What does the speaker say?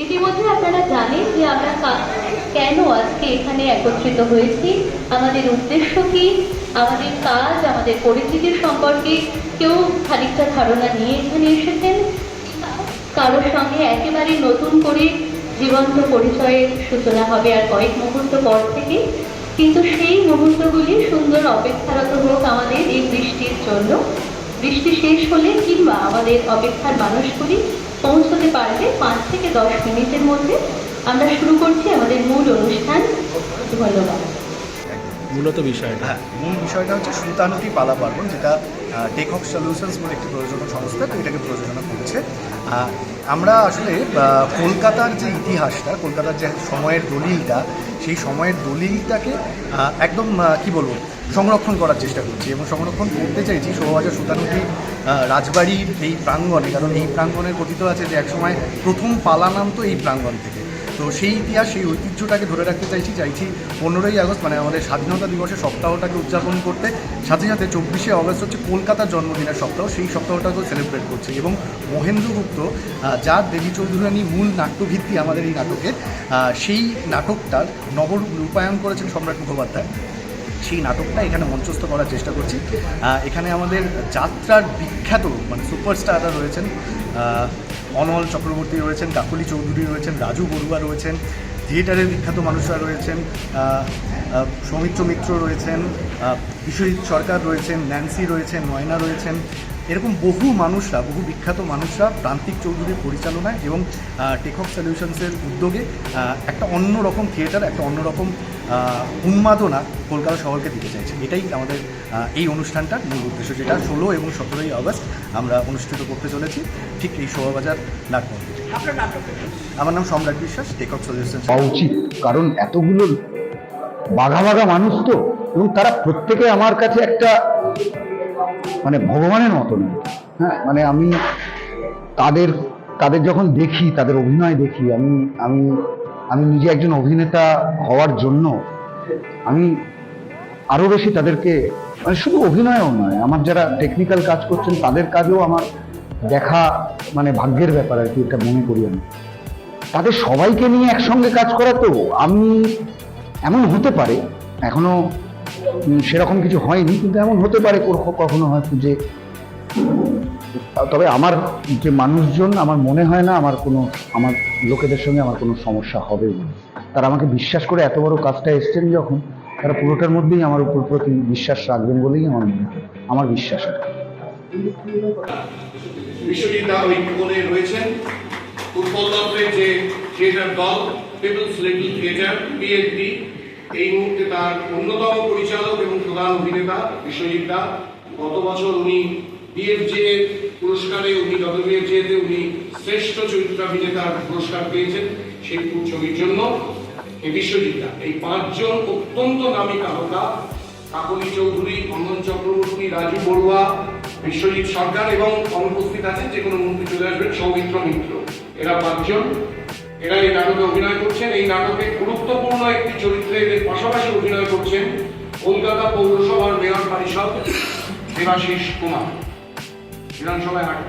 ইতিমধ্যে আপনারা জানেন যে আমরা কেন আজকে এখানে একত্রিত হয়েছি, আমাদের উদ্দেশ্য কি, আমাদের কাজ, আমাদের পরিস্থিতির সম্পর্কে কেউ খানিকটা ধারণা নিয়ে এখানে এসেছেন, কারোর সঙ্গে একেবারে নতুন করে জীবন্ত পরিচয়ের সূচনা হবে আর কয়েক মুহূর্ত পর থেকে। কিন্তু সেই মুহূর্তগুলি সুন্দর অপেক্ষারত হোক আমাদের এই বৃষ্টির জন্য। বৃষ্টি শেষ হলে কিংবা আমাদের অপেক্ষার মানুষগুলি পৌঁছতে পারবে 5 থেকে 10 মিনিটের মধ্যে। আমরা শুরু করছি আমাদের মূল অনুষ্ঠান। ধন্যবাদ। মূলত বিষয়টা মূল বিষয়টা হচ্ছে সুতানুটি পালা পার্বণ, যেটা টেকহক সলিউশনস বলে একটি প্রযোজনা সংস্থা এটাকে প্রযোজনা করছে। আমরা আসলে কলকাতার যে ইতিহাসটা, কলকাতার যে সময়ের দলিলটা, সেই সময়ের দলিলটাকে একদম কি বলবো সংরক্ষণ করার চেষ্টা করছি এবং সংরক্ষণ করতে চাইছি শোভাবাজার সুতানুটি রাজবাড়ির এই প্রাঙ্গণে। কারণ এই প্রাঙ্গণে কথিত আছে যে একসময় প্রথম পালা নামতো এই প্রাঙ্গণ থেকে। তো সেই ইতিহাস, সেই ঐতিহ্যটাকে ধরে রাখতে চাইছি 15ই আগস্ট মানে আমাদের স্বাধীনতা দিবসের সপ্তাহটাকে উদযাপন করতে, সাথে সাথে 24শে আগস্ট হচ্ছে কলকাতার জন্মদিনের সপ্তাহ, সেই সপ্তাহটাকেও সেলিব্রেট করছি। এবং মহেন্দ্রগুপ্ত, যার দেবী চৌধুরানী মূল নাট্যভিত্তি আমাদের এই নাটকের, সেই নাটকটার নবরূপায়ণ করেছেন সম্রাট মুখোপাধ্যায়। সেই নাটকটা এখানে মঞ্চস্থ করার চেষ্টা করছি। এখানে আমাদের যাত্রার বিখ্যাত মানে সুপারস্টাররা রয়েছেন, অনল চক্রবর্তী রয়েছেন, কাকলি চৌধুরী রয়েছেন, রাজু বড়ুয়া রয়েছেন, থিয়েটারের বিখ্যাত মানুষরা রয়েছেন, সৌমিত্র মিত্র রয়েছেন, বিশ্বজিৎ সরকার রয়েছেন, ন্যান্সি রয়েছেন, নয়না রয়েছেন। এরকম বহু মানুষরা, বহু বিখ্যাত মানুষরা প্রান্তিক চৌধুরীর পরিচালনায় এবং টেকহক সলিউশনসের উদ্যোগে একটা অন্যরকম থিয়েটার, একটা অন্যরকম উন্মাদনা কলকাতা শহরকে দিতে চাইছে। এটাই আমাদের এই অনুষ্ঠানটার মূল উদ্দেশ্য, যেটা 16 এবং 17ই আগস্ট আমরা অনুষ্ঠিত করতে চলেছি ঠিক এই শোভাবাজার নাটমন্দিরে। আমার নাম সম্রাট বিশ্বাস, টেকহক সলিউশনস। উচিত, কারণ এতগুলো বাঘা বাঘা মানুষ তো, এবং তারা প্রত্যেকে আমার কাছে একটা মানে ভগবানের মতন। হ্যাঁ, মানে আমি তাদের যখন দেখি, তাদের অভিনয় দেখি, আমি আমি আমি নিজে একজন অভিনেতা হওয়ার জন্য আমি আরো বেশি তাদেরকে, মানে শুধু অভিনয়ও নয়, আমার যারা টেকনিক্যাল কাজ করছেন তাদের কাজেও আমার দেখা মানে ভাগ্যের ব্যাপার আর কি, এটা মনে করি আমি। তাদের সবাইকে নিয়ে একসঙ্গে কাজ করা, তো আমি এমন হতে পারে, এখনো সেরকম কিছু হয়নি, কিন্তু এমন হতে পারে কখনো হয়তো যে, তবে আমার যে মানুষজন, আমার মনে হয় না আমার লোকেদের সঙ্গে আমার কোনো সমস্যা হবে বলে। তারা আমাকে বিশ্বাস করে এত বড় কাজটা এসছেন যখন, তারা পুরোটার মধ্যেই আমার উপর প্রতি বিশ্বাস রাখবেন বলেই আমার মনে হয়, আমার বিশ্বাস। বিশ্বজিৎ দা ওই কোণে রয়েছেন। উৎপল দত্তের যে থিয়েটার দল পিপলস লিটল থিয়েটার পিএলটি, এই মুহূর্তে তার অন্যতম পরিচালক এবং প্রধান অভিনেতা বিশ্বজিৎ দা। গত বছর উনি বিএফজে পুরস্কারে, উনি ডব্লিউবিএফজেতে উনি শ্রেষ্ঠ চরিত্রাভিনেতার পুরস্কার পেয়েছেন সেই ছবির জন্য। এই বিশ্বজিৎ দা, এই 5 জন অত্যন্ত নামী তারকা, কাকলি চৌধুরী, অনল চক্রবর্তী, রাজু বড়ুয়া, বিশ্বজিৎ সরকার এবং অনুপস্থিত আছেন যে কোনো মুহূর্তে চলে আসবেন সৌমিত্র মিত্র। এরা 5 জন, এরা এই নাটকে অভিনয় করছেন। এই নাটকে গুরুত্বপূর্ণ একটি চরিত্রে এদের পাশাপাশি অভিনয় করছেন কলকাতা পৌরসভার মেয়র পরিষদ দেবাশিস কুমার। বিধানসভায় 8